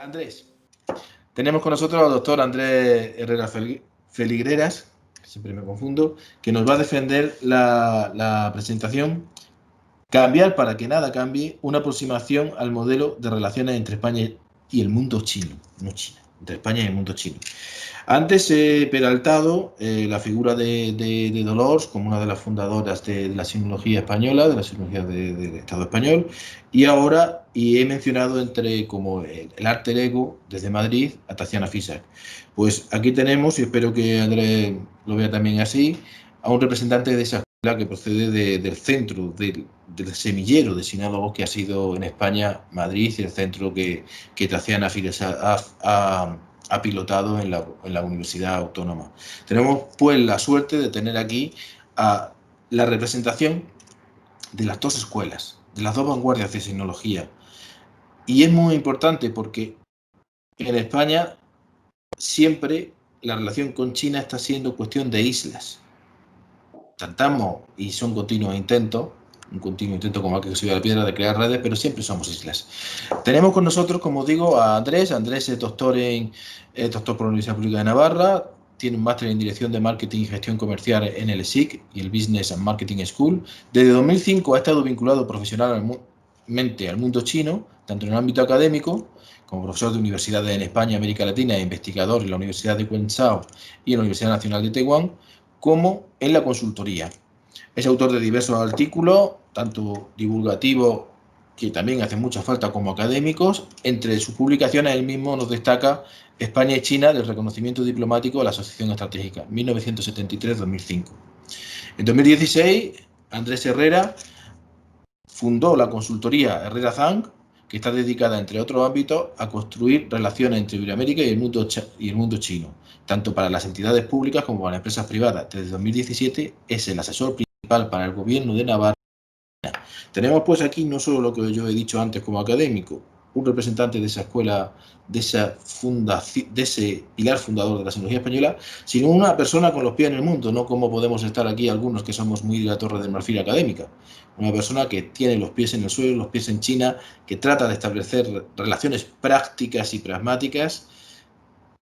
Andrés, tenemos con nosotros al doctor Andrés Herrera Feligreras, siempre me confundo, que nos va a defender la presentación Cambiar para que nada cambie, una aproximación al modelo de relaciones entre España y el mundo chino, no China, entre España y el mundo chino. Antes he peraltado la figura de Dolors como una de las fundadoras de la sinología española, de la sinología del Estado español, y ahora he mencionado como el alter ego desde Madrid a Tatiana Fisac. Pues aquí tenemos, y espero que Andrés lo vea también así, a un representante de esa escuela que procede del centro, del semillero de sinólogos que ha sido en España Madrid, y el centro que Tatiana Fisac ha pilotado en la Universidad Autónoma. Tenemos pues la suerte de tener aquí a la representación de las dos escuelas, de las dos vanguardias de sinología. Y es muy importante porque en España siempre la relación con China está siendo cuestión de islas. Tratamos, y son continuos intentos, un continuo intento como aquel que subió a la piedra de crear redes, pero siempre somos islas. Tenemos con nosotros, como digo, a Andrés. Andrés es doctor por la Universidad Pública de Navarra, tiene un máster en Dirección de Marketing y Gestión Comercial en el SIC y el Business and Marketing School. Desde 2005 ha estado vinculado profesionalmente al mundo chino, tanto en el ámbito académico, como profesor de universidades en España y América Latina e investigador en la Universidad de Queensao y en la Universidad Nacional de Taiwán, como en la consultoría. Es autor de diversos artículos, tanto divulgativos, que también hacen mucha falta, como académicos. Entre sus publicaciones, él mismo nos destaca España y China del reconocimiento diplomático de la Asociación Estratégica, 1973-2005. En 2016, Andrés Herrera fundó la consultoría Herrera Zhang, que está dedicada, entre otros ámbitos, a construir relaciones entre Iberoamérica y el mundo chino, tanto para las entidades públicas como para las empresas privadas. Desde 2017 es el asesor principal para el gobierno de Navarra. Tenemos pues aquí no solo lo que yo he dicho antes como académico, un representante de esa escuela, de ese pilar fundador de la sinología española, sino una persona con los pies en el mundo, no como podemos estar aquí algunos que somos muy de la Torre del Marfil académica. Una persona que tiene los pies en el suelo, los pies en China, que trata de establecer relaciones prácticas y pragmáticas,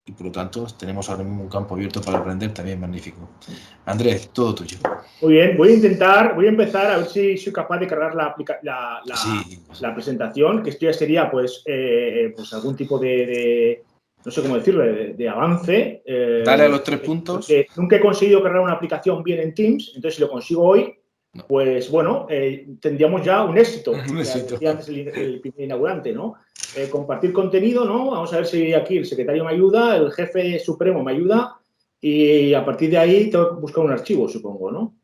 y por lo tanto tenemos ahora mismo un campo abierto para aprender también magnífico. Andrés, todo tuyo. Muy bien, voy a empezar a ver si soy capaz de cargar la presentación, que esto ya sería pues algún tipo no sé cómo decirlo, de avance. Dale a los 3 puntos. Porque nunca he conseguido cargar una aplicación bien en Teams, entonces si lo consigo hoy, no. Pues bueno, tendríamos ya un éxito. Un éxito. Decía antes el primer inaugurante, ¿no? Compartir contenido, ¿no? Vamos a ver si aquí el secretario me ayuda, el jefe supremo me ayuda, y a partir de ahí tengo que buscar un archivo, supongo, ¿no?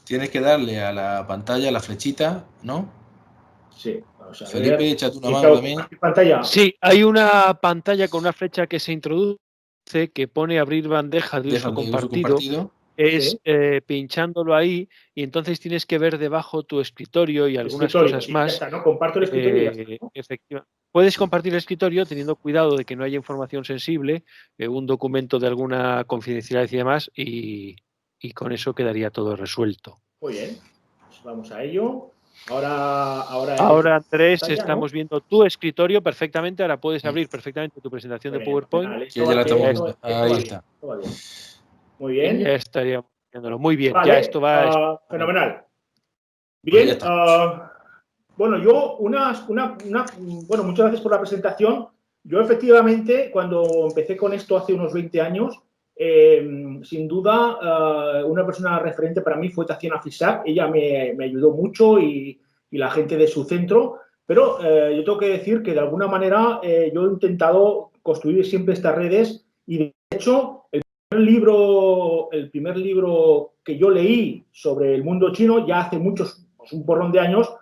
Tienes que darle a la pantalla, a la flechita, ¿no? Sí, vamos a ver. Felipe, échate una mano también. Pantalla. Sí, hay una pantalla con una flecha que se introduce que pone abrir bandeja de uso compartido. Es pinchándolo ahí, y entonces tienes que ver debajo tu escritorio y algunas cosas más. Ya está, ¿no? Comparto el escritorio y ya está, ¿no? Efectivamente. Puedes compartir el escritorio teniendo cuidado de que no haya información sensible, un documento de alguna confidencialidad y demás, y con eso quedaría todo resuelto. Muy bien, pues vamos a ello. Ahora, Andrés, estamos viendo tu escritorio perfectamente. Ahora puedes abrir perfectamente tu presentación de PowerPoint. Ahí está. Muy bien. Y ya estaríamos viéndolo. Muy bien, vale, ya esto va. Fenomenal. Bien, bueno, yo muchas gracias por la presentación. Yo efectivamente, cuando empecé con esto hace unos 20 años, sin duda, una persona referente para mí fue Tatiana Fisac. Ella me ayudó mucho y la gente de su centro, pero yo tengo que decir que de alguna manera yo he intentado construir siempre estas redes, y de hecho el primer libro que yo leí sobre el mundo chino ya hace un porrón de años,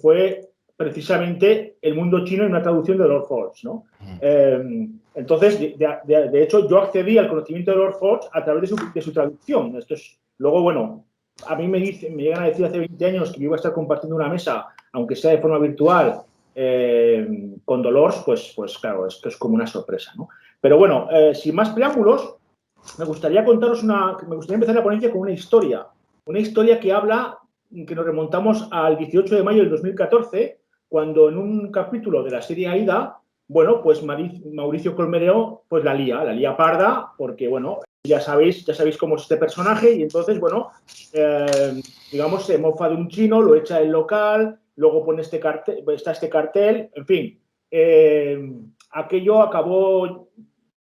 fue precisamente El mundo chino en una traducción de Lord Forbes, ¿no? Entonces, de hecho, yo accedí al conocimiento de Lord Forbes a través de su traducción. Luego, bueno, a mí me llegan a decir hace 20 años que yo iba a estar compartiendo una mesa, aunque sea de forma virtual, con Dolors, pues claro, esto es como una sorpresa, ¿no? Pero bueno, sin más preámbulos, me gustaría empezar la ponencia con una historia que nos remontamos al 18 de mayo del 2014, cuando en un capítulo de la serie AIDA, bueno, pues Mauricio Colmerero pues la lía parda, porque, bueno, ya sabéis cómo es este personaje y entonces, bueno, digamos, se mofa de un chino, lo echa del local, luego pone este cartel, en fin. Aquello acabó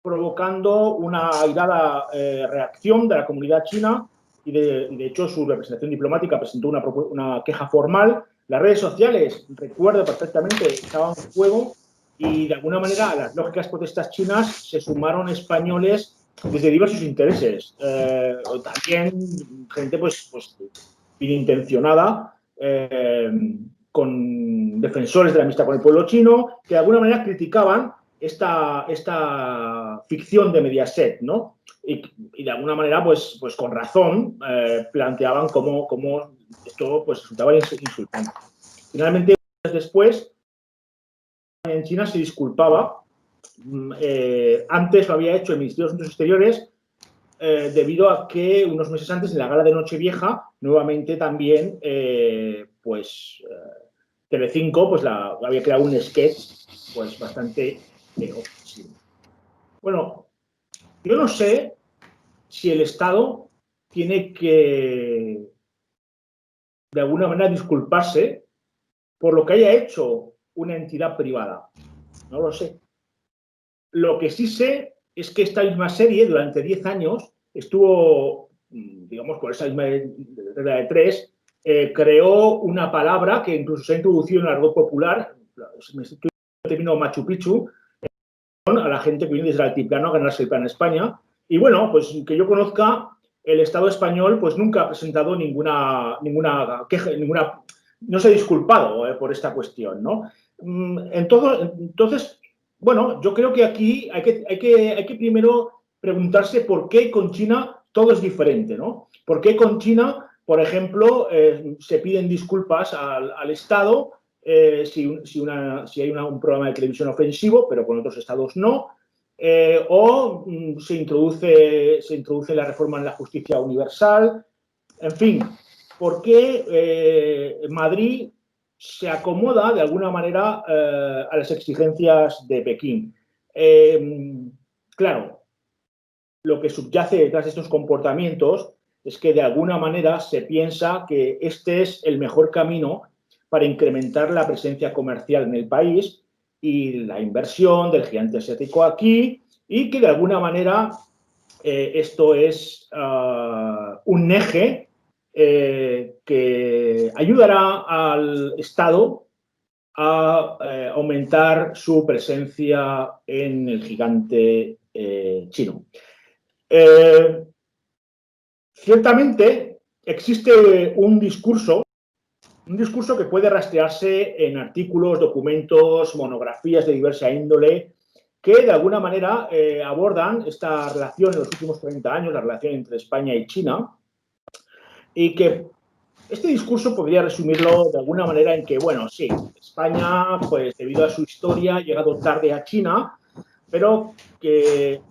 provocando una airada reacción de la comunidad china y de hecho su representación diplomática presentó una queja formal. Las redes sociales, recuerdo perfectamente, estaban en juego y de alguna manera a las lógicas protestas chinas se sumaron españoles desde diversos intereses. También gente pues bien intencionada, con defensores de la amistad con el pueblo chino, que de alguna manera criticaban esta ficción de Mediaset, ¿no? Y de alguna manera, pues con razón, planteaban cómo esto pues, resultaba insultante. Finalmente, después, en China se disculpaba. Antes lo había hecho el Ministerio de Asuntos Exteriores, debido a que unos meses antes, en la gala de Nochevieja, nuevamente también, Telecinco pues había creado un sketch pues bastante ofensivo. Bueno, yo no sé si el Estado tiene que, de alguna manera, disculparse por lo que haya hecho una entidad privada. No lo sé. Lo que sí sé es que esta misma serie, durante 10 años, estuvo, digamos, por esa misma regla de 3, creó una palabra que incluso se ha introducido en el argot popular, el término Machu Picchu, a la gente que viene desde el altiplano a ganarse el plan en España. Y bueno, pues que yo conozca, el Estado español pues nunca ha presentado ninguna queja, no se ha disculpado por esta cuestión, ¿no? Entonces, bueno, yo creo que aquí hay que primero preguntarse por qué con China todo es diferente, ¿no? ¿Por qué con China, por ejemplo, se piden disculpas al Estado si hay un programa de televisión ofensivo, pero con otros estados no? O se introduce la reforma en la justicia universal. En fin, ¿por qué Madrid se acomoda de alguna manera a las exigencias de Pekín? Claro, lo que subyace detrás de estos comportamientos es que de alguna manera se piensa que este es el mejor camino para incrementar la presencia comercial en el país y la inversión del gigante asiático aquí, y que de alguna manera esto es un eje que ayudará al Estado a aumentar su presencia en el gigante chino. Ciertamente existe un discurso que puede rastrearse en artículos, documentos, monografías de diversa índole, que de alguna manera abordan esta relación en los últimos 30 años, la relación entre España y China, y que este discurso podría resumirlo de alguna manera en que, bueno, sí, España, pues debido a su historia, ha llegado tarde a China, pero que,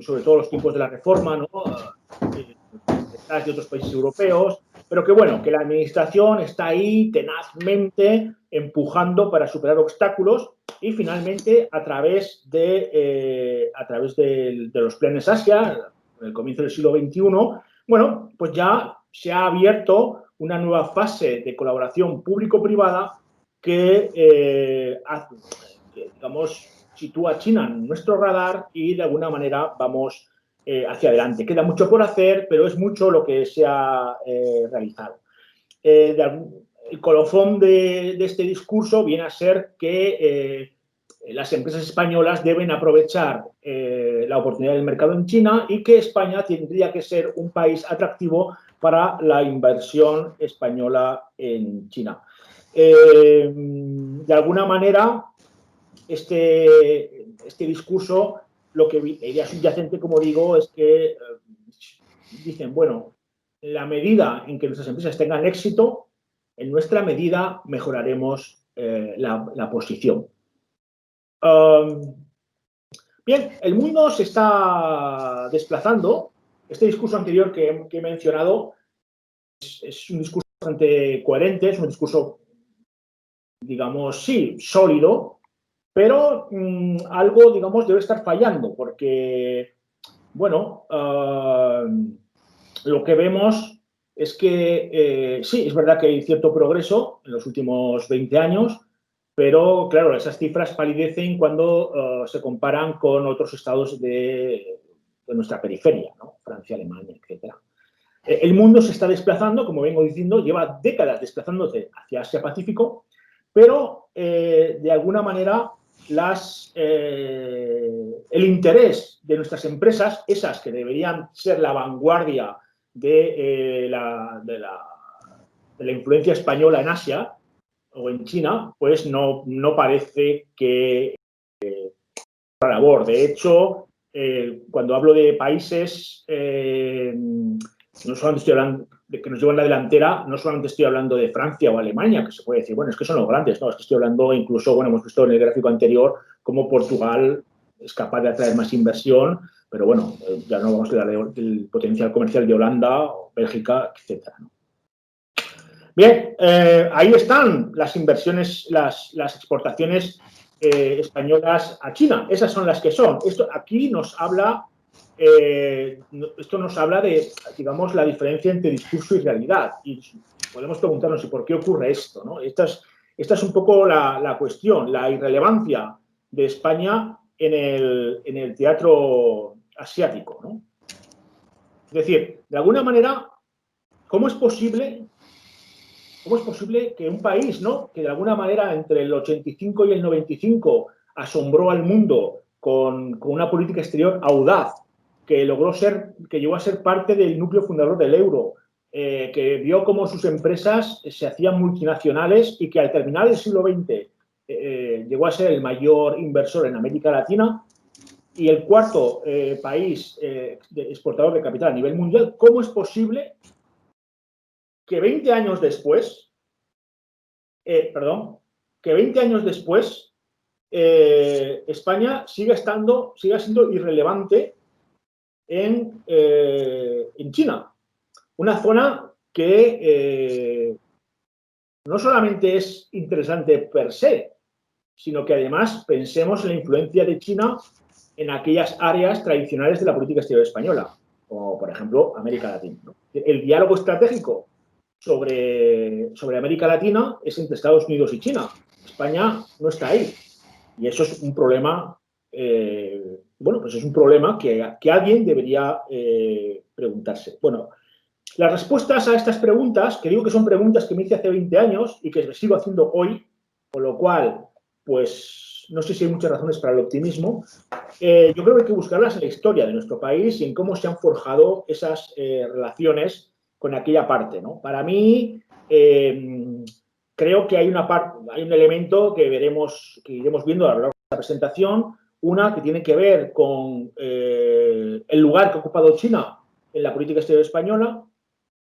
sobre todo en los tiempos de la Reforma, ¿no? De otros países europeos, pero que bueno, que la administración está ahí tenazmente empujando para superar obstáculos y finalmente a través de los planes Asia, en el comienzo del siglo XXI, bueno, pues ya se ha abierto una nueva fase de colaboración público-privada que digamos, sitúa a China en nuestro radar y de alguna manera vamos hacia adelante. Queda mucho por hacer, pero es mucho lo que se ha realizado. El colofón de este discurso viene a ser que las empresas españolas deben aprovechar la oportunidad del mercado en China y que España tendría que ser un país atractivo para la inversión española en China. De alguna manera, este discurso, lo que idea subyacente, como digo, es que dicen, bueno, en la medida en que nuestras empresas tengan éxito, en nuestra medida mejoraremos la posición. Bien, el mundo se está desplazando. Este discurso anterior que he mencionado es un discurso bastante coherente, es un discurso, digamos, sí, sólido, Pero algo, digamos, debe estar fallando, porque, bueno, lo que vemos es que sí, es verdad que hay cierto progreso en los últimos 20 años, pero claro, esas cifras palidecen cuando se comparan con otros estados de nuestra periferia, ¿no? Francia, Alemania, etc. El mundo se está desplazando, como vengo diciendo, lleva décadas desplazándose hacia Asia-Pacífico, pero de alguna manera el interés de nuestras empresas, esas que deberían ser la vanguardia de la influencia española en Asia o en China, pues no parece que la labor. De hecho, cuando hablo de países, no solamente estoy hablando de que nos llevan la delantera, no solamente estoy hablando de Francia o Alemania, que se puede decir, bueno, es que son los grandes, no, es que estoy hablando incluso, bueno, hemos visto en el gráfico anterior cómo Portugal es capaz de atraer más inversión, pero bueno, ya no vamos a hablar del potencial comercial de Holanda, Bélgica, etcétera, ¿no? Bien, ahí están las inversiones, las exportaciones españolas a China. Esas son las que son. Esto aquí nos habla, esto nos habla de, digamos, la diferencia entre discurso y realidad. Y podemos preguntarnos, ¿y por qué ocurre esto, ¿no? Esta es un poco la cuestión, la irrelevancia de España en el teatro asiático, ¿no? Es decir, de alguna manera, ¿cómo es posible que un país, ¿no?, que de alguna manera entre el 85 y el 95 asombró al mundo con una política exterior audaz, que llegó a ser parte del núcleo fundador del euro, que vio cómo sus empresas se hacían multinacionales y que al terminar el siglo XX llegó a ser el mayor inversor en América Latina y el cuarto país exportador de capital a nivel mundial? ¿Cómo es posible que 20 años después, España siga siendo irrelevante en China? Una zona que no solamente es interesante per se, sino que además pensemos en la influencia de China en aquellas áreas tradicionales de la política exterior española, como por ejemplo América Latina, ¿no? El diálogo estratégico sobre América Latina es entre Estados Unidos y China. España no está ahí. Y eso es un problema, bueno, pues es un problema que alguien debería preguntarse. Bueno, las respuestas a estas preguntas, que digo que son preguntas que me hice hace 20 años y que sigo haciendo hoy, con lo cual, pues no sé si hay muchas razones para el optimismo, yo creo que hay que buscarlas en la historia de nuestro país y en cómo se han forjado esas relaciones con aquella parte, ¿no? Para mí, creo que hay un elemento que iremos viendo a lo largo de la presentación, una que tiene que ver con el lugar que ha ocupado China en la política exterior española.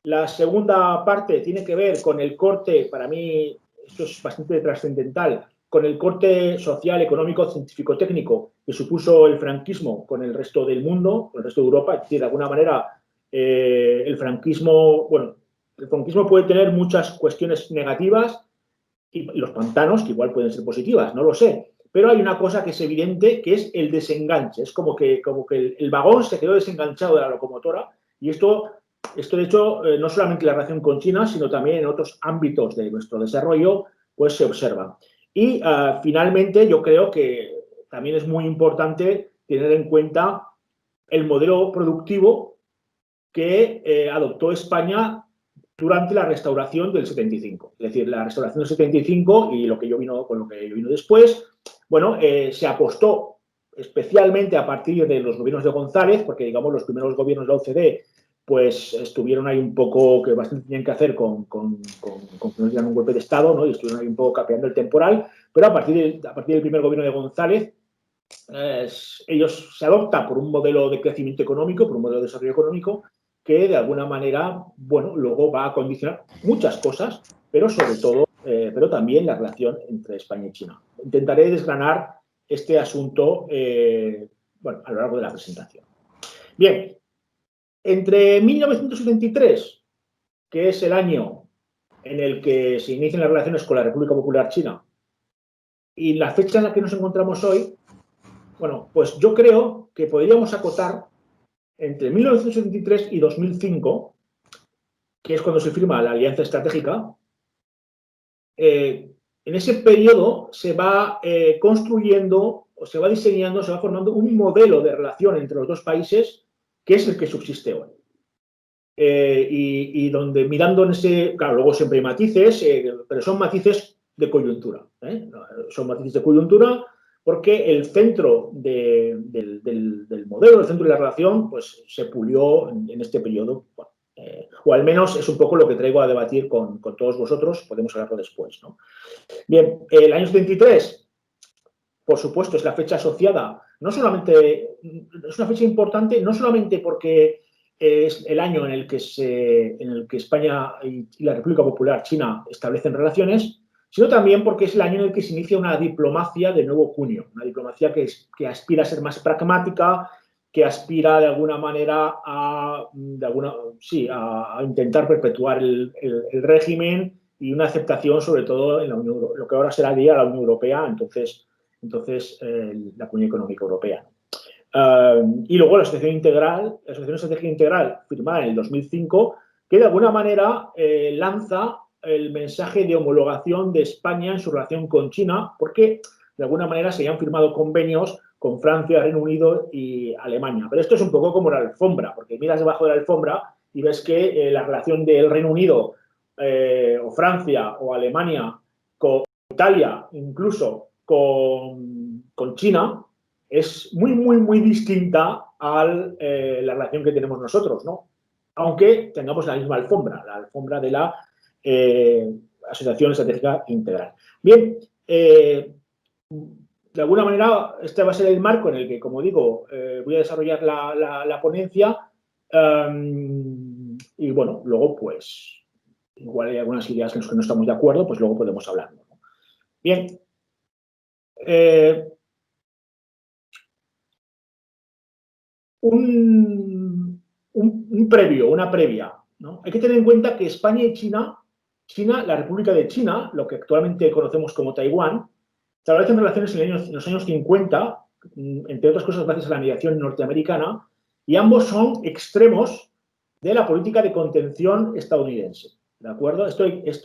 La segunda parte tiene que ver con el corte, para mí esto es bastante trascendental, con el corte social, económico, científico-técnico que supuso el franquismo con el resto del mundo, con el resto de Europa. Es decir, de alguna manera, el franquismo puede tener muchas cuestiones negativas y los pantanos, que igual pueden ser positivas, no lo sé. Pero hay una cosa que es evidente, que es el desenganche. Es como que el vagón se quedó desenganchado de la locomotora y esto de hecho, no solamente en la relación con China, sino también en otros ámbitos de nuestro desarrollo, pues se observa. Y finalmente, yo creo que también es muy importante tener en cuenta el modelo productivo que adoptó España durante la restauración del 75. Es decir, la restauración del 75 y con lo que yo vino después, bueno, se apostó especialmente a partir de los gobiernos de González, porque digamos los primeros gobiernos de la OCDE pues estuvieron ahí un poco, que bastante tenían que hacer con que no dieran un golpe de Estado, ¿no? Y estuvieron ahí un poco capeando el temporal, pero a partir del primer gobierno de González, ellos se adoptan por un modelo de crecimiento económico, por un modelo de desarrollo económico, que de alguna manera, bueno, luego va a condicionar muchas cosas, pero sobre todo, pero también la relación entre España y China. Intentaré desgranar este asunto, bueno, a lo largo de la presentación. Bien, entre 1973, que es el año en el que se inician las relaciones con la República Popular China, y la fecha en la que nos encontramos hoy, bueno, pues yo creo que podríamos acotar entre 1973 y 2005, que es cuando se firma la Alianza Estratégica. En ese periodo se va construyendo, o se va diseñando, se va formando un modelo de relación entre los dos países que es el que subsiste hoy. Y donde mirando en ese, claro, luego siempre hay matices, pero son matices de coyuntura. Son matices de coyuntura porque el centro del modelo, el centro de la relación, pues se pulió en este periodo. Bueno, o al menos es un poco lo que traigo a debatir con todos vosotros, podemos hablarlo después, ¿no? Bien, el año 73, por supuesto, es la fecha asociada, no solamente, es una fecha importante, no solamente porque es el año en el que España y la República Popular China establecen relaciones, sino también porque es el año en el que se inicia una diplomacia de nuevo cuño, una diplomacia que aspira a ser más pragmática, que aspira de alguna manera a intentar perpetuar el régimen y una aceptación sobre todo en la Unión, lo que ahora será la Unión Europea, entonces la Comunidad Económica Europea. Y luego la Asociación Estratégica Integral, firmada en el 2005, que de alguna manera lanza el mensaje de homologación de España en su relación con China, porque de alguna manera se habían firmado convenios con Francia, Reino Unido y Alemania. Pero esto es un poco como la alfombra, porque miras debajo de la alfombra y ves que la relación del Reino Unido o Francia o Alemania con Italia, incluso con China, es muy, muy, muy distinta a la relación que tenemos nosotros, ¿no? Aunque tengamos la misma alfombra, la alfombra de la Asociación Estratégica Integral. Bien, de alguna manera, este va a ser el marco en el que, como digo, voy a desarrollar la ponencia y, bueno, luego, pues, igual hay algunas ideas en las que no estamos de acuerdo, pues luego podemos hablar, ¿no? Bien. Una previa, ¿no? Hay que tener en cuenta que España y China, la República de China, lo que actualmente conocemos como Taiwán, establecen relaciones en los años 50, entre otras cosas gracias a la mediación norteamericana, y ambos son extremos de la política de contención estadounidense. ¿De acuerdo? Esta es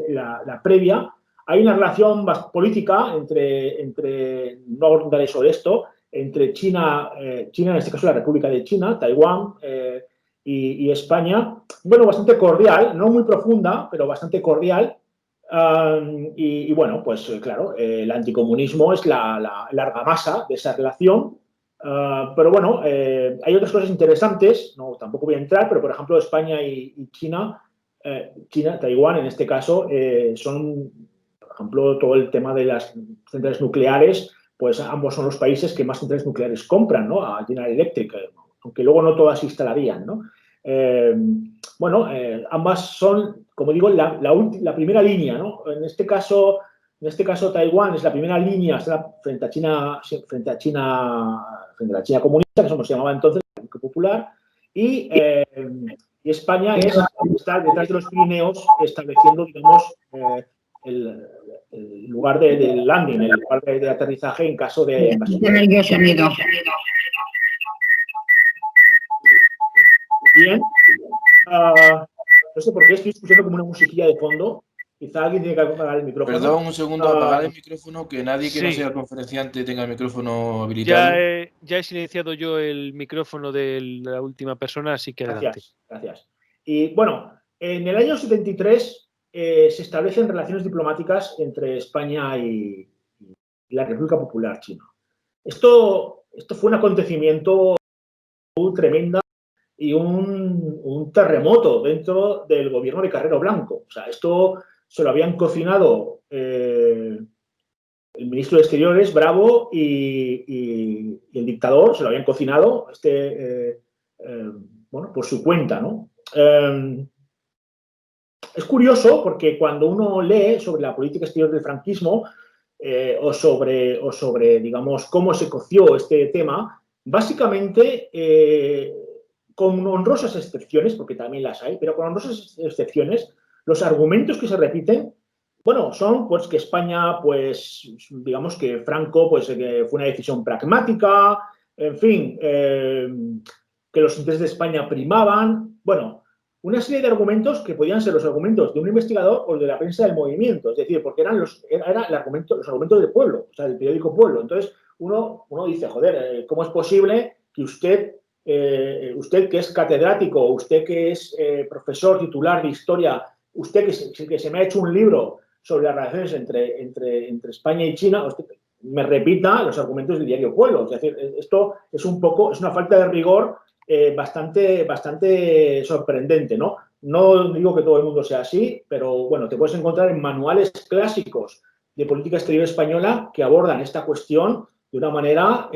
la previa. Hay una relación política entre no abordaré sobre esto, entre China, en este caso la República de China, Taiwán y España, bueno, bastante cordial, no muy profunda, pero bastante cordial. Y bueno, pues claro, el anticomunismo es la argamasa de esa relación. Pero bueno, hay otras cosas interesantes, no, tampoco voy a entrar, pero por ejemplo España y China, Taiwán en este caso, son, por ejemplo, todo el tema de las centrales nucleares, pues ambos son los países que más centrales nucleares compran, ¿no? A General Electric, aunque luego no todas se instalarían, ¿no? Ambas son, como digo, la primera línea, ¿no? En este caso, Taiwán es la primera línea frente a la China comunista, que eso se llamaba entonces la República Popular, y España está detrás de los Pirineos estableciendo, digamos, el lugar de landing, el lugar de aterrizaje en caso de invasión. Bien. No sé por qué estoy escuchando como una musiquilla de fondo. Quizá alguien tiene que apagar el micrófono. Perdón, un segundo, apagar el micrófono, que nadie que no sea el conferenciante tenga el micrófono habilitado. Ya he silenciado yo el micrófono de la última persona, así que adelante. Gracias. Y bueno, en el año 73 se establecen relaciones diplomáticas entre España y la República Popular China. Esto fue un acontecimiento tremendo y un terremoto dentro del gobierno de Carrero Blanco. O sea, esto se lo habían cocinado el ministro de Exteriores, Bravo, y el dictador, se lo habían cocinado por su cuenta, ¿no? Es curioso porque cuando uno lee sobre la política exterior del franquismo o sobre, digamos, cómo se coció este tema, básicamente, con honrosas excepciones, porque también las hay, pero con honrosas excepciones, los argumentos que se repiten bueno, son pues que España, pues digamos que Franco, pues que fue una decisión pragmática, en fin, que los intereses de España primaban, bueno, una serie de argumentos que podían ser los argumentos de un investigador o de la prensa del movimiento, es decir, porque eran los argumentos del pueblo, o sea, del periódico Pueblo. Entonces, uno dice, joder, ¿cómo es posible que usted que es catedrático, usted que es profesor titular de historia, usted que se me ha hecho un libro sobre las relaciones entre España y China, usted me repita los argumentos del diario Pueblo? Es decir, esto es una falta de rigor bastante sorprendente, ¿no? No digo que todo el mundo sea así, pero bueno, te puedes encontrar en manuales clásicos de política exterior española que abordan esta cuestión de una manera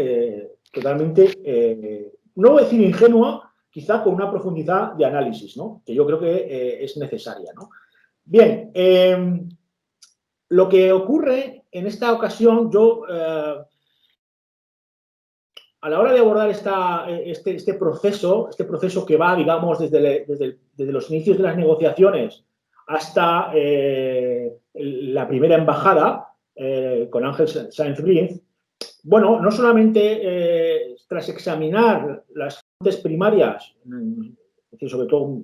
totalmente, no voy a decir ingenua, quizá con una profundidad de análisis, ¿no? Que yo creo que es necesaria, ¿no? Bien, lo que ocurre en esta ocasión, yo a la hora de abordar este proceso que va, digamos, desde los inicios de las negociaciones hasta la primera embajada con Ángel Sáenz-Briz, bueno, no solamente tras examinar las fuentes primarias, sobre todo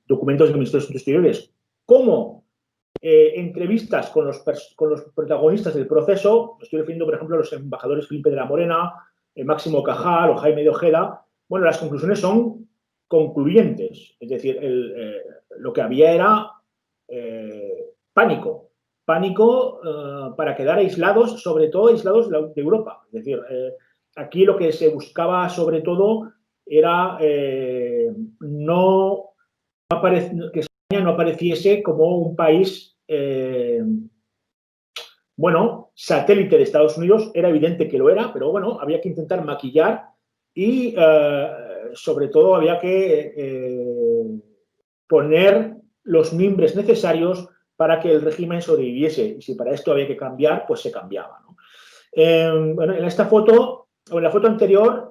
documentos del Ministerio de Asuntos Exteriores, como entrevistas con los protagonistas del proceso, estoy refiriendo, por ejemplo, a los embajadores Felipe de la Morena, Máximo Cajal o Jaime de Ojeda. Bueno, las conclusiones son concluyentes, es decir, lo que había era pánico para quedar aislados, sobre todo aislados de Europa. Es decir, aquí lo que se buscaba sobre todo era que España no apareciese como un país bueno, satélite de Estados Unidos. Era evidente que lo era, pero bueno, había que intentar maquillar y sobre todo había que poner los mimbres necesarios para que el régimen sobreviviese. Y si para esto había que cambiar, pues se cambiaba, ¿no? Bueno, en esta foto, o en la foto anterior,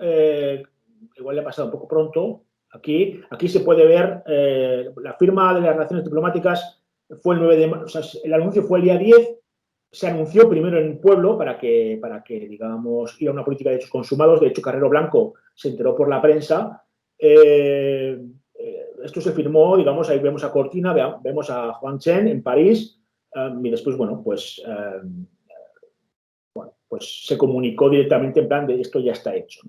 igual le ha pasado un poco pronto, aquí se puede ver la firma de las relaciones diplomáticas fue el 9 de marzo, o sea, el anuncio fue el día 10, se anunció primero en Pueblo para que digamos, ir a una política de hechos consumados. De hecho, Carrero Blanco se enteró por la prensa. Esto se firmó, digamos, ahí vemos a Cortina, vemos a Juan Chen en París, y después, bueno, pues se comunicó directamente en plan de esto ya está hecho.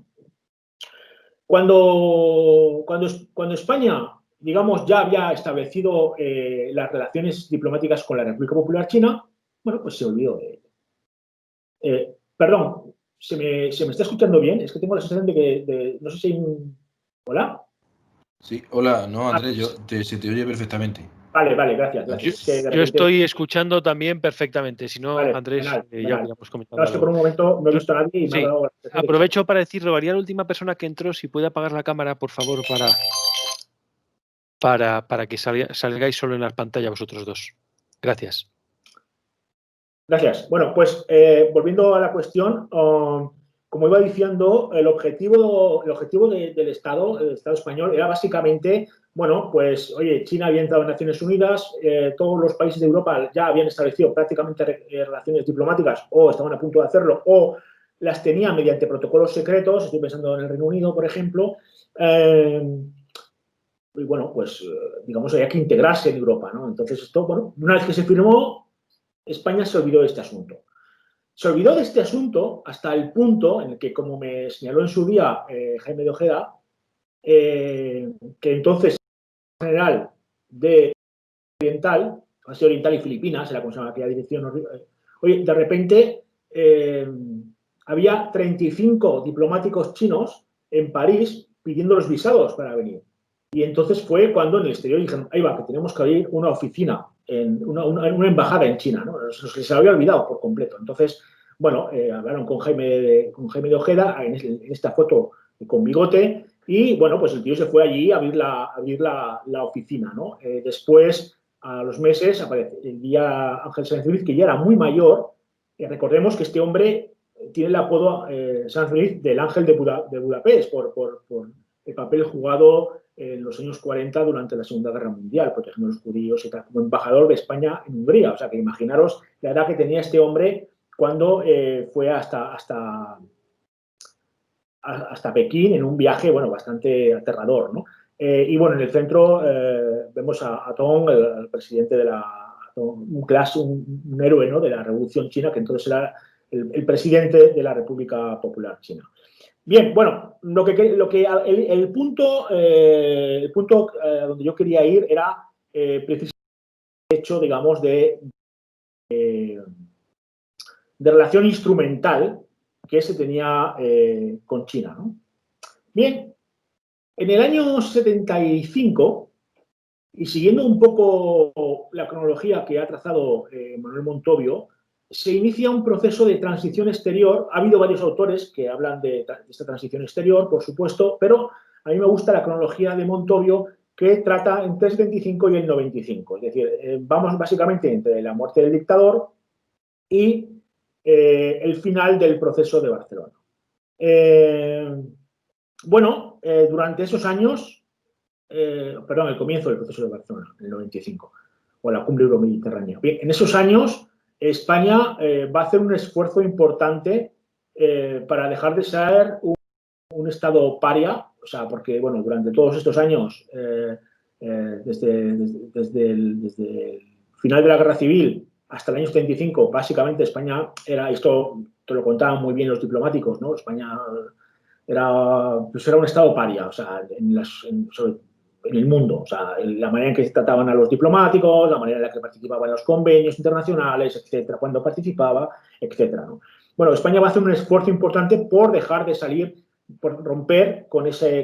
Cuando España, digamos, ya había establecido las relaciones diplomáticas con la República Popular China, bueno, pues se olvidó de ello. Perdón, ¿se me está escuchando bien? Es que tengo la sensación de que no sé si hay un... ¿Hola? Sí, hola, no, Andrés, se te oye perfectamente. Vale, gracias. Yo estoy escuchando también perfectamente. Si no, vale, Andrés, ya hubiéramos comentado. No, es que por un momento no he visto a nadie y me ha dado la sensación. Aprovecho para decir, rogaría a la última persona que entró si puede apagar la cámara, por favor, para que salgáis solo en la pantalla vosotros dos. Gracias. Gracias. Bueno, pues volviendo a la cuestión, como iba diciendo, el objetivo del Estado español era básicamente, bueno, pues, oye, China había entrado en Naciones Unidas, todos los países de Europa ya habían establecido prácticamente relaciones diplomáticas o estaban a punto de hacerlo o las tenían mediante protocolos secretos. Estoy pensando en el Reino Unido, por ejemplo. Y bueno, pues, digamos, había que integrarse en Europa, ¿no? Entonces, esto, bueno, una vez que se firmó, España se olvidó de este asunto. Se olvidó de este asunto hasta el punto en el que, como me señaló en su día Jaime de Ojeda, que entonces general de Asia Oriental y Filipinas, era como se llama aquella dirección, oye, de repente había 35 diplomáticos chinos en París pidiendo los visados para venir. Y entonces fue cuando en el exterior dijeron, ahí va, que tenemos que abrir una oficina, una embajada en China, ¿no? Se había olvidado por completo. Entonces, bueno, hablaron con Jaime de Ojeda en esta foto con bigote y, bueno, pues el tío se fue allí a abrir la oficina, ¿no? Después, a los meses, aparecía Ángel Sáenz-Briz, que ya era muy mayor. Recordemos que este hombre tiene el apodo Sáenz-Briz del Ángel de Budapest por el papel jugado en los años 40 durante la Segunda Guerra Mundial, protegiendo a los judíos y tal, como embajador de España en Hungría. O sea, que imaginaros la edad que tenía este hombre cuando fue hasta Pekín en un viaje, bueno, bastante aterrador, ¿no? Y bueno, en el centro vemos a Tong, el presidente de un héroe, ¿no?, de la Revolución China, que entonces era el presidente de la República Popular China. Bien, bueno, el punto donde yo quería ir era precisamente el hecho, digamos, de relación instrumental que se tenía con China, ¿no? Bien, en el año 75, y siguiendo un poco la cronología que ha trazado Manuel Montovio, se inicia un proceso de transición exterior. Ha habido varios autores que hablan de esta transición exterior, por supuesto, pero a mí me gusta la cronología de Montovio, que trata entre el 75 y el 95. Es decir, vamos básicamente entre la muerte del dictador y el final del proceso de Barcelona. Bueno, durante esos años, perdón, el comienzo del proceso de Barcelona, en el 95, o la cumbre euromediterránea. Bien, en esos años, España va a hacer un esfuerzo importante para dejar de ser un Estado paria, o sea, porque, bueno, durante todos estos años, desde el final de la Guerra Civil hasta el año 75, básicamente España era, esto te lo contaban muy bien los diplomáticos, ¿no? España era un Estado paria, o sea, en el mundo, o sea, la manera en que se trataban a los diplomáticos, la manera en la que participaban en los convenios internacionales, etcétera, cuando participaba, etcétera, ¿no? Bueno, España va a hacer un esfuerzo importante por dejar de salir, por romper con esta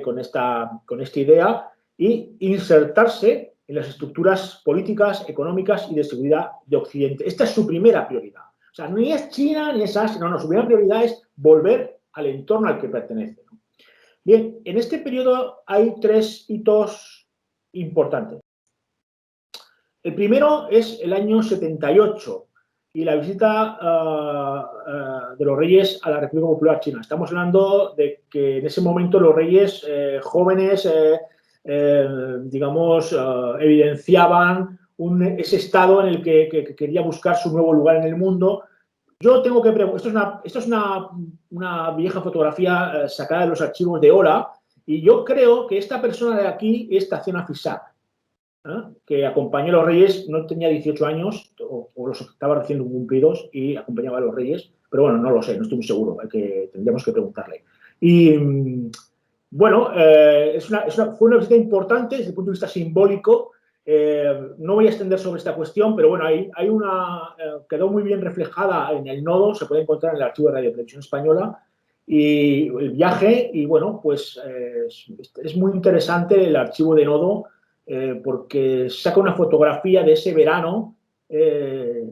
idea y insertarse en las estructuras políticas, económicas y de seguridad de Occidente. Esta es su primera prioridad. O sea, ni es China ni es Asia, no, su primera prioridad es volver al entorno al que pertenece, ¿no? Bien, en este periodo hay 3 hitos importantes. El primero es el año 78 y la visita de los reyes a la República Popular China. Estamos hablando de que en ese momento los reyes jóvenes, digamos, evidenciaban ese estado en el que quería buscar su nuevo lugar en el mundo. Yo tengo que preguntar, esto es una vieja fotografía sacada de los archivos de Ola, y yo creo que esta persona de aquí es Taciona Fisac, que acompañó a los reyes, no tenía 18 años, o los estaba recién cumplidos y acompañaba a los reyes, pero bueno, no lo sé, no estoy muy seguro, tendríamos que preguntarle. Y bueno, fue una visita importante desde el punto de vista simbólico. No voy a extender sobre esta cuestión, pero bueno, quedó muy bien reflejada en el nodo, se puede encontrar en el archivo de Radio Televisión Española, y el viaje, y bueno, pues es muy interesante el archivo de nodo, porque saca una fotografía de ese verano, de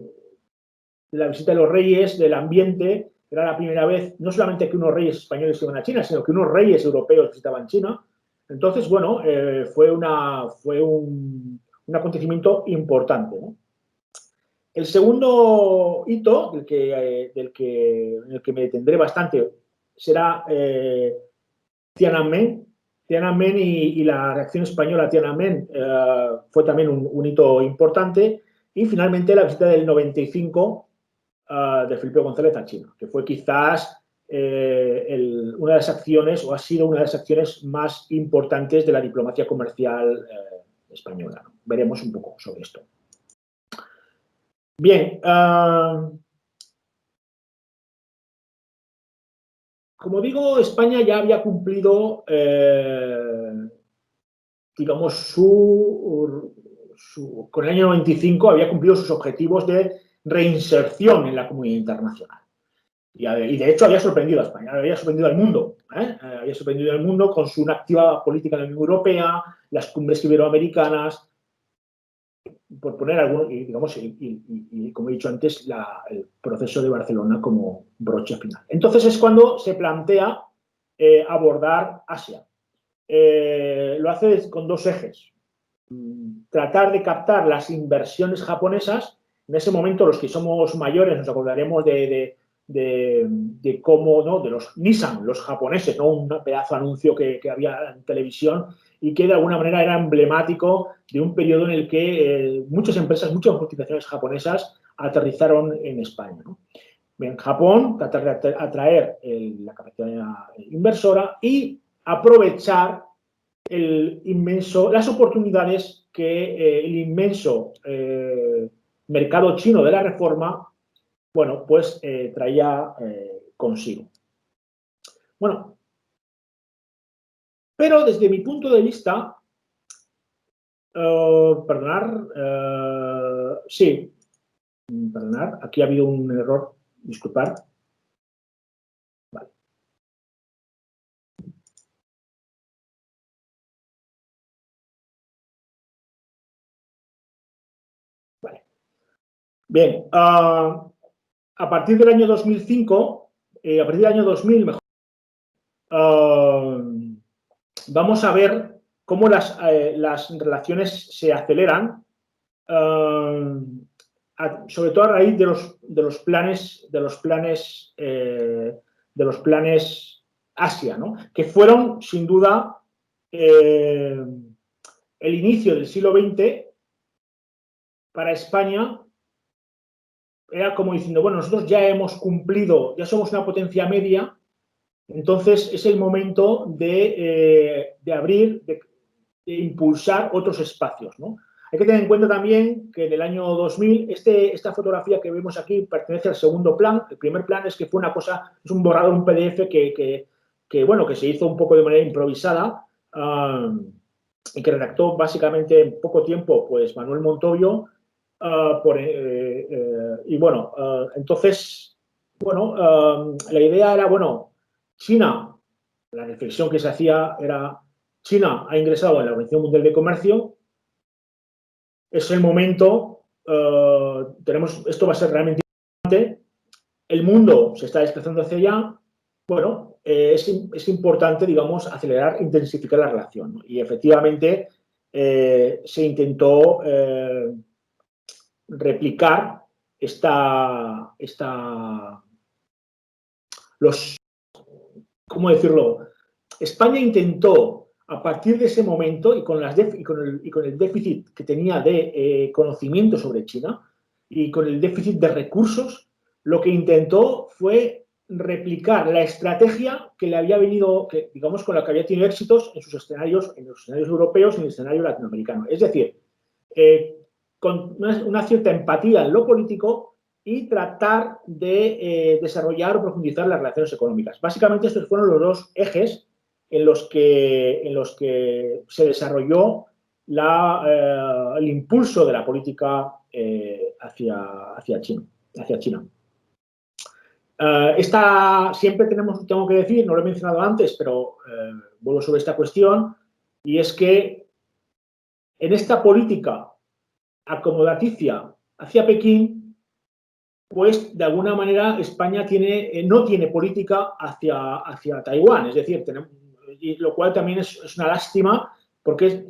la visita de los reyes, del ambiente. Era la primera vez, no solamente que unos reyes españoles iban a China, sino que unos reyes europeos visitaban China. Entonces, bueno, fue un acontecimiento importante, ¿no? El segundo hito, en el que me detendré bastante, será Tiananmen. Tiananmen y la reacción española a Tiananmen fue también un hito importante. Y finalmente la visita del 95 de Felipe González a China, que fue quizás una de las acciones, o ha sido una de las acciones más importantes de la diplomacia comercial española, ¿no? Veremos un poco sobre esto. Bien, como digo, España ya había cumplido, digamos, con el año 95 había cumplido sus objetivos de reinserción en la comunidad internacional. Y de hecho había sorprendido a España, había sorprendido al mundo. Había sorprendido al mundo con su activa política en la Unión Europea, las cumbres iberoamericanas, por poner algunos, digamos, y como he dicho antes, el proceso de Barcelona como broche final. Entonces es cuando se plantea abordar Asia. Lo hace con 2 ejes. Tratar de captar las inversiones japonesas. En ese momento, los que somos mayores nos acordaremos de cómo, ¿no?, de los Nissan, los japoneses, ¿no?, un pedazo de anuncio que había en televisión, y que de alguna manera era emblemático de un periodo en el que muchas empresas, muchas multinacionales japonesas aterrizaron en España, ¿no? Bien, Japón trata de atraer la capacidad inversora y aprovechar las oportunidades que el inmenso mercado chino de la reforma, bueno, pues traía consigo. Bueno, pero desde mi punto de vista, perdonar, aquí ha habido un error, disculpar. Vale. Vale. Bien, a partir del año 2005, a partir del año 2000, mejor, vamos a ver cómo las relaciones se aceleran, sobre todo a raíz de los planes Asia, ¿no? Que fueron, sin duda, el inicio del siglo XX para España. Era como diciendo, bueno, nosotros ya hemos cumplido, ya somos una potencia media, entonces es el momento de abrir, de impulsar otros espacios, ¿no? Hay que tener en cuenta también que en el año 2000, esta fotografía que vemos aquí pertenece al segundo plan. El primer plan es que fue una cosa, es un borrador, un PDF que se hizo un poco de manera improvisada y que redactó básicamente en poco tiempo pues Manuel Montoyo. Entonces, la idea era, China, la reflexión que se hacía era, China ha ingresado en la Organización Mundial de Comercio, es el momento, esto va a ser realmente importante, el mundo se está desplazando hacia allá, es importante, digamos, acelerar, intensificar la relación, ¿no? Y efectivamente se intentó replicar ¿cómo decirlo? España intentó, a partir de ese momento y con el déficit que tenía de conocimiento sobre China y con el déficit de recursos, lo que intentó fue replicar la estrategia que le había venido, digamos, con la que había tenido éxitos en sus escenarios, en los escenarios europeos y en el escenario latinoamericano. Es decir, con una cierta empatía en lo político y tratar de desarrollar o profundizar las relaciones económicas. Básicamente estos fueron los dos ejes en los que se desarrolló el impulso de la política hacia China. Siempre tengo que decir, no lo he mencionado antes, pero vuelvo sobre esta cuestión, y es que en esta política acomodaticia hacia Pekín, pues de alguna manera España no tiene política hacia Taiwán, es decir, lo cual también es una lástima porque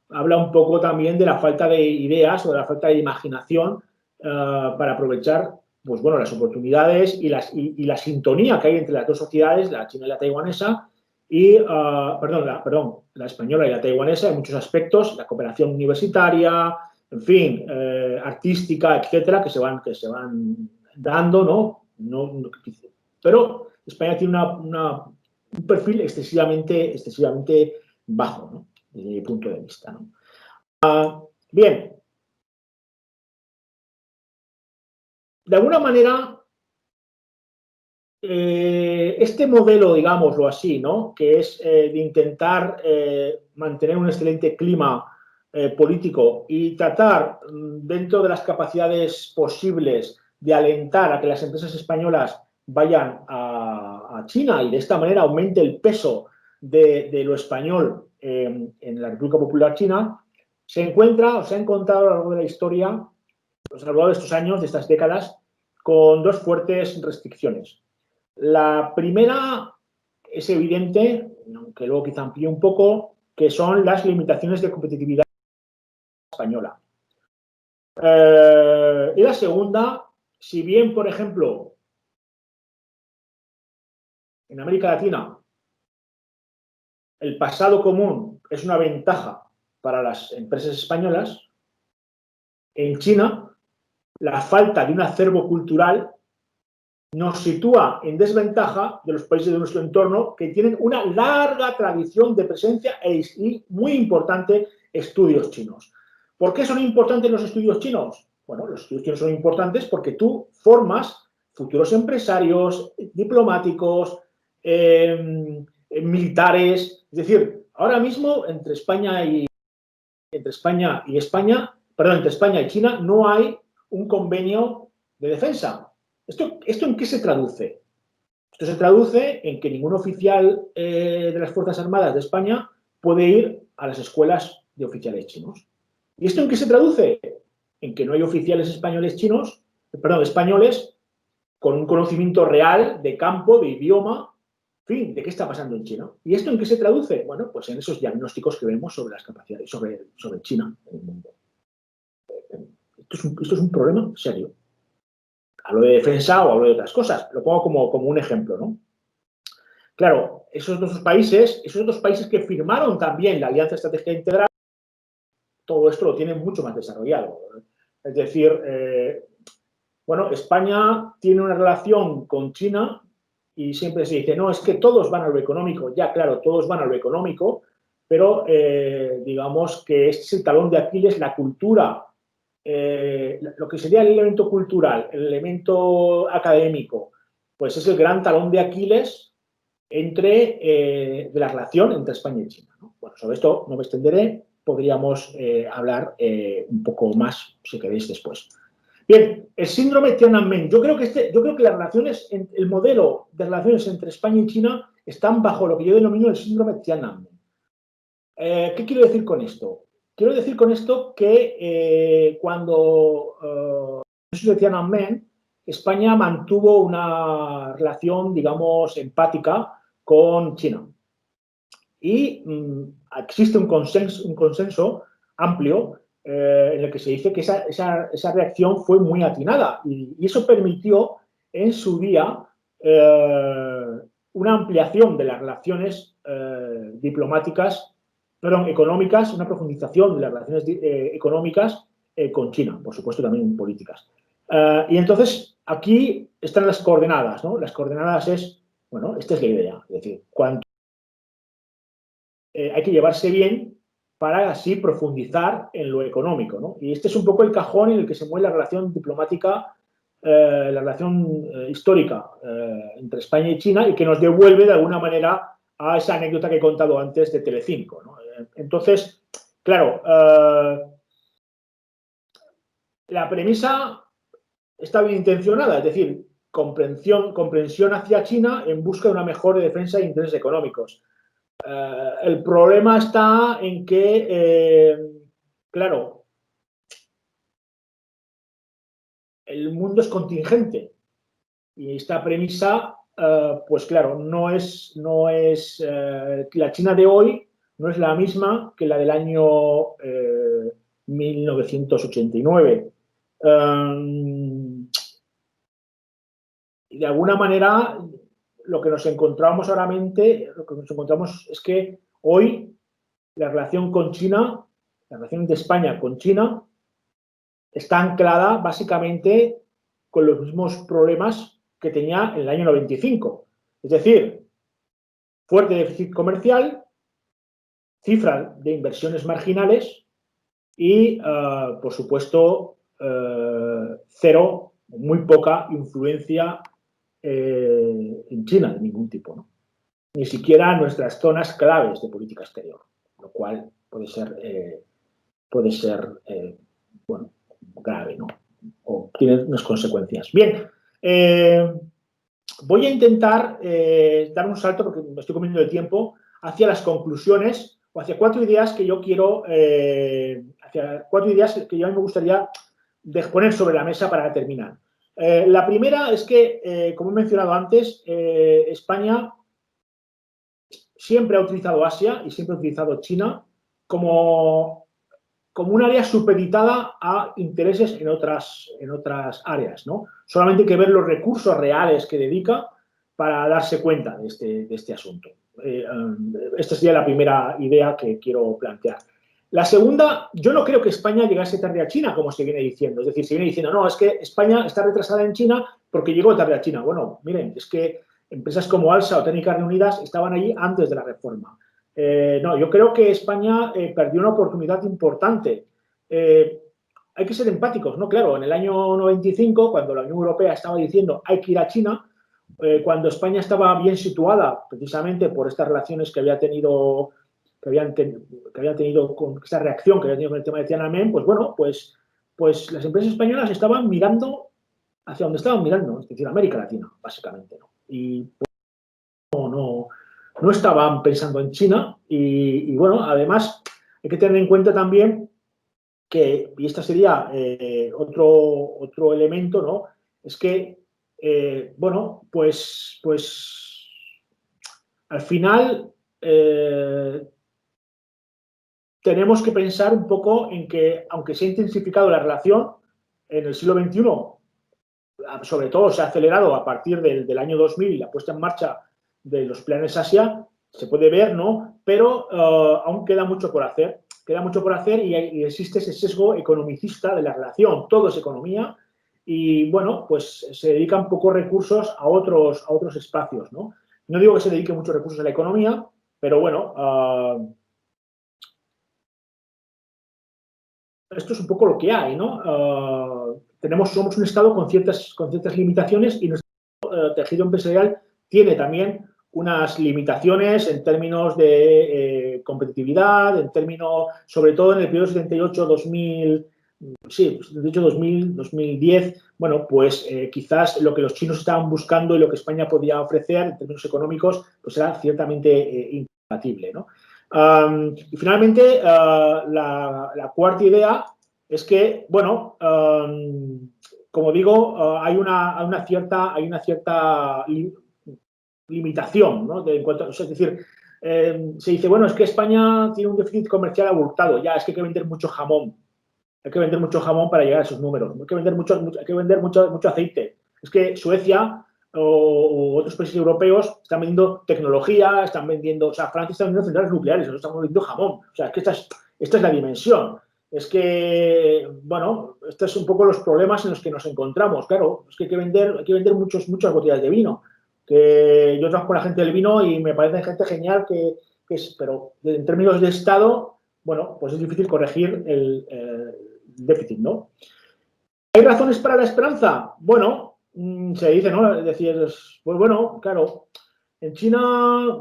habla un poco también de la falta de ideas o de la falta de imaginación para aprovechar pues, las oportunidades y la sintonía que hay entre las dos sociedades, la china y la taiwanesa, la española y la taiwanesa en muchos aspectos, la cooperación universitaria, en fin, artística, etcétera, que se van dando, ¿no? Pero España tiene un perfil excesivamente bajo, ¿no? Desde mi punto de vista, ¿no? Bien. De alguna manera, este modelo, digámoslo así, ¿no? Que es de intentar mantener un excelente clima político y tratar, dentro de las capacidades posibles, de alentar a que las empresas españolas vayan a China y de esta manera aumente el peso de lo español en la República Popular China, se ha encontrado a lo largo de la historia, a lo largo de estos años, de estas décadas, con dos fuertes restricciones. La primera es evidente, aunque luego quizá amplíe un poco, que son las limitaciones de competitividad española. Y la segunda, si bien, por ejemplo, en América Latina el pasado común es una ventaja para las empresas españolas, en China la falta de un acervo cultural nos sitúa en desventaja de los países de nuestro entorno que tienen una larga tradición de presencia y, muy importante, estudios chinos. ¿Por qué son importantes los estudios chinos? Bueno, los estudios chinos son importantes porque tú formas futuros empresarios, diplomáticos, militares. Es decir, ahora mismo entre España y China no hay un convenio de defensa. ¿Esto en qué se traduce? Esto se traduce en que ningún oficial de las Fuerzas Armadas de España puede ir a las escuelas de oficiales chinos. ¿Y esto en qué se traduce? En que no hay oficiales españoles con un conocimiento real de campo, de idioma, en fin, de qué está pasando en China. ¿Y esto en qué se traduce? Bueno, pues en esos diagnósticos que vemos sobre las capacidades, sobre China en el mundo. Esto es un problema serio. Hablo de defensa o hablo de otras cosas. Lo pongo como un ejemplo, ¿no? Claro, esos otros países que firmaron también la Alianza Estratégica Integral, todo esto lo tienen mucho más desarrollado. Es decir, bueno, España tiene una relación con China y siempre se dice, no, es que todos van a lo económico. Ya, claro, todos van a lo económico, pero digamos que este es el talón de Aquiles, la cultura, lo que sería el elemento cultural, el elemento académico, pues es el gran talón de Aquiles de la relación entre España y China, ¿no? Bueno, sobre esto no me extenderé, podríamos hablar un poco más, si queréis, después. Bien, el síndrome Tiananmen. Yo creo que las relaciones, el modelo de relaciones entre España y China están bajo lo que yo denomino el síndrome Tiananmen. ¿Qué quiero decir con esto? Quiero decir con esto que cuando de Tiananmen, España mantuvo una relación, digamos, empática con China. Y existe un consenso amplio en el que se dice que esa reacción fue muy atinada y eso permitió en su día una ampliación de las relaciones económicas, una profundización de las relaciones económicas con China, por supuesto también políticas. Y entonces aquí están las coordenadas, ¿no? Las coordenadas bueno, esta es la idea, es decir, cuánto hay que llevarse bien para así profundizar en lo económico, ¿no? Y este es un poco el cajón en el que se mueve la relación diplomática, la relación histórica entre España y China y que nos devuelve de alguna manera a esa anécdota que he contado antes de Telecinco, ¿no? Entonces, claro, la premisa está bien intencionada, es decir, comprensión hacia China en busca de una mejor defensa de intereses económicos. El problema está en que, claro, el mundo es contingente y esta premisa, pues claro, no es la China de hoy no es la misma que la del año 1989. Y de alguna manera lo que nos encontramos es que hoy la relación con China, la relación de España con China, está anclada básicamente con los mismos problemas que tenía en el año 95. Es decir, fuerte déficit comercial, cifra de inversiones marginales y, por supuesto, cero, muy poca influencia en China de ningún tipo, ¿no? Ni siquiera nuestras zonas claves de política exterior, lo cual puede ser bueno, grave, ¿no? O tiene unas consecuencias. Bien, voy a intentar dar un salto, porque me estoy comiendo el tiempo, hacia las conclusiones o hacia 4 ideas que yo quiero, hacia 4 ideas que yo a mí me gustaría poner sobre la mesa para terminar. La primera es que, como he mencionado antes, España siempre ha utilizado Asia y siempre ha utilizado China como un área supeditada a intereses en otras áreas, ¿no? Solamente hay que ver los recursos reales que dedica para darse cuenta de este asunto. Esta sería la primera idea que quiero plantear. La segunda, yo no creo que España llegase tarde a China, como se viene diciendo. Es decir, se viene diciendo, no, es que España está retrasada en China porque llegó tarde a China. Bueno, miren, es que empresas como Alsa o Técnicas Reunidas estaban allí antes de la reforma. No, yo creo que España perdió una oportunidad importante. Hay que ser empáticos, ¿no? Claro, en el año 95, cuando la Unión Europea estaba diciendo hay que ir a China, cuando España estaba bien situada, precisamente por estas relaciones que había tenido, que habían tenido con esta reacción que había tenido con el tema de Tiananmen, pues bueno, pues las empresas españolas estaban mirando hacia donde estaban mirando, es decir, América Latina, básicamente, ¿no? Y pues, no estaban pensando en China y bueno, además hay que tener en cuenta también que, y este sería otro elemento, ¿no? Es que, bueno, pues al final tenemos que pensar un poco en que, aunque se ha intensificado la relación en el siglo XXI, sobre todo se ha acelerado a partir del año 2000 y la puesta en marcha de los planes Asia, se puede ver, ¿no? Pero aún queda mucho por hacer. Queda mucho por hacer y existe ese sesgo economicista de la relación. Todo es economía y, bueno, pues se dedican pocos recursos a otros espacios, ¿no? No digo que se dediquen muchos recursos a la economía, pero, bueno, esto es un poco lo que hay, ¿no? Somos un Estado con ciertas limitaciones y nuestro tejido empresarial tiene también unas limitaciones en términos de competitividad, en términos, sobre todo en el periodo 78-2000, sí, 78-2000-2010, bueno, pues quizás lo que los chinos estaban buscando y lo que España podía ofrecer en términos económicos, pues era ciertamente incompatible, ¿no? Y finalmente, la cuarta idea es que, bueno, como digo, hay una cierta limitación, ¿no? Es decir, se dice, bueno, es que España tiene un déficit comercial abultado, ya, es que hay que vender mucho jamón. Hay que vender mucho jamón para llegar a esos números. Hay que vender mucho aceite. Es que Suecia o otros países europeos están vendiendo tecnología, están vendiendo, o sea, Francia está vendiendo centrales nucleares, nosotros estamos vendiendo jamón. O sea, es que esta es la dimensión. Es que, bueno, estos son un poco los problemas en los que nos encontramos. Claro, es que hay que vender muchas botellas de vino. Que yo trabajo con la gente del vino y me parece gente genial pero en términos de Estado, bueno, pues es difícil corregir el déficit, ¿no? ¿Hay razones para la esperanza? Bueno, se dice, ¿no? Es decir, pues bueno, claro, en China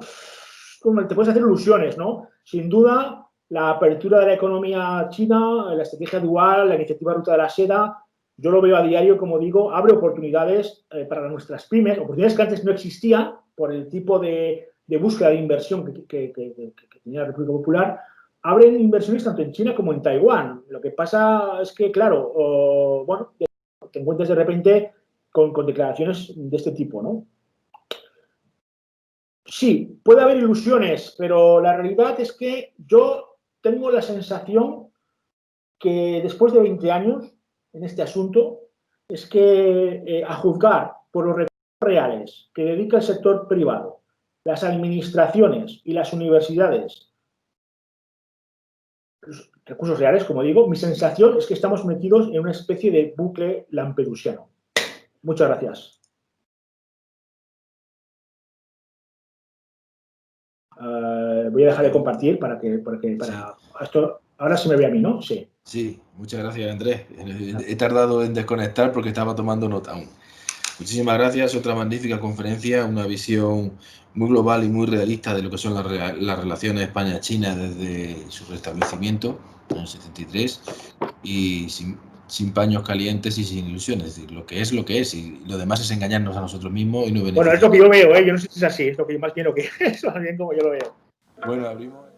te puedes hacer ilusiones, ¿no? Sin duda, la apertura de la economía china, la estrategia dual, la iniciativa Ruta de la Seda, yo lo veo a diario, como digo, abre oportunidades para nuestras pymes, oportunidades que antes no existían por el tipo de búsqueda de inversión que tenía la República Popular. Abren inversiones tanto en China como en Taiwán. Lo que pasa es que, claro, bueno, te encuentras de repente con declaraciones de este tipo, ¿no? Sí, puede haber ilusiones, pero la realidad es que yo tengo la sensación que después de 20 años en este asunto, es que a juzgar por los recursos reales que dedica el sector privado, las administraciones y las universidades, los recursos reales, como digo, mi sensación es que estamos metidos en una especie de bucle lampedusiano. Muchas gracias. Voy a dejar de compartir para esto. Ahora se me ve a mí, ¿no? Sí. Sí, muchas gracias, Andrés. He tardado en desconectar porque estaba tomando nota aún. Muchísimas gracias. Otra magnífica conferencia, una visión muy global y muy realista de lo que son las relaciones España-China desde su restablecimiento en el 73 y sin paños calientes y sin ilusiones. Es decir, lo que es y lo demás es engañarnos a nosotros mismos y no beneficiar. Bueno, es lo que yo veo, yo no sé si es así, es lo que más bien lo que es, más bien como yo lo veo. Bueno, abrimos.